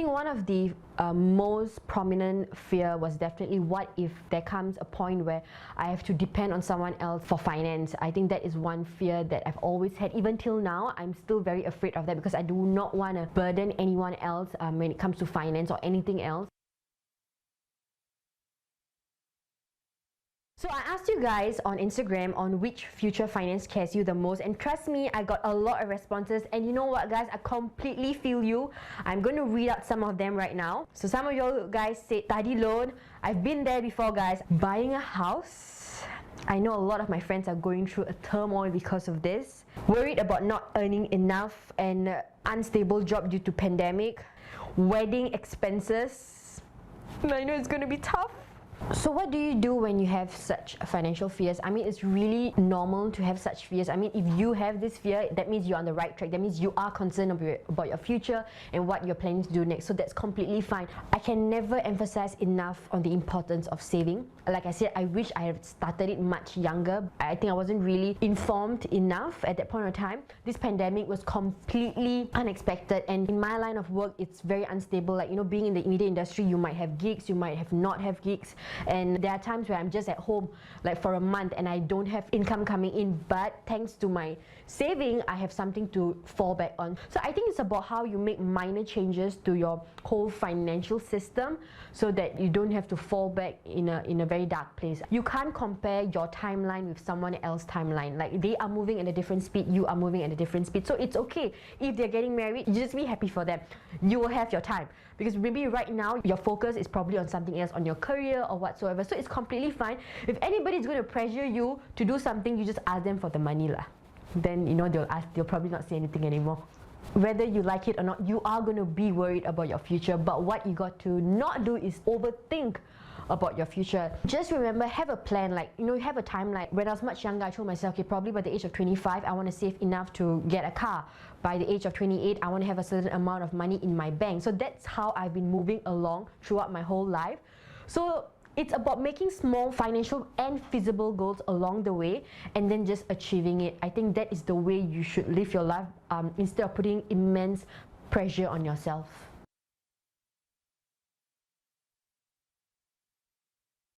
I think one of the most prominent fear was definitely what if there comes a point where I have to depend on someone else for finance. I think that is one fear that I've always had. Even till now, I'm still very afraid of that because I do not want to burden anyone else when it comes to finance or anything else. So I asked you guys on Instagram on which future finance scares you the most, and trust me, I got a lot of responses, and you know what guys, I completely feel you. I'm going to read out some of them right now. So some of you guys said study loan. I've been there before guys. Buying a house. I know a lot of my friends are going through a turmoil because of this. Worried about not earning enough and unstable job due to pandemic. Wedding expenses. I know it's going to be tough. So what do you do when you have such financial fears? I mean, it's really normal to have such fears. I mean, if you have this fear, that means you're on the right track. That means you are concerned about your future and what you're planning to do next. So that's completely fine. I can never emphasize enough on the importance of saving. Like I said, I wish I had started it much younger. I think I wasn't really informed enough at that point of time. This pandemic was completely unexpected, and in my line of work, it's very unstable. Like, you know, being in the media industry, you might have gigs, you might have not have gigs. And there are times where I'm just at home like for a month and I don't have income coming in, but thanks to my saving, I have something to fall back on. So I think it's about how you make minor changes to your whole financial system so that you don't have to fall back in a very dark place. You can't compare your timeline with someone else's timeline. Like, they are moving at a different speed, you are moving at a different speed. So it's okay if they're getting married, you just be happy for them. You will have your time, because maybe right now your focus is probably on something else, on your career or whatsoever. So it's completely fine. If anybody is going to pressure you to do something, you just ask them for the money lah. Then, you know, they'll probably not say anything anymore. Whether you like it or not, you are going to be worried about your future. But what you got to not do is overthink about your future. Just remember, have a plan. Like, you know, you have a timeline. When I was much younger, I told myself, okay, probably by the age of 25, I want to save enough to get a car. By the age of 28, I want to have a certain amount of money in my bank. So that's how I've been moving along throughout my whole life. So it's about making small financial and feasible goals along the way and then just achieving it. I think that is the way you should live your life, instead of putting immense pressure on yourself.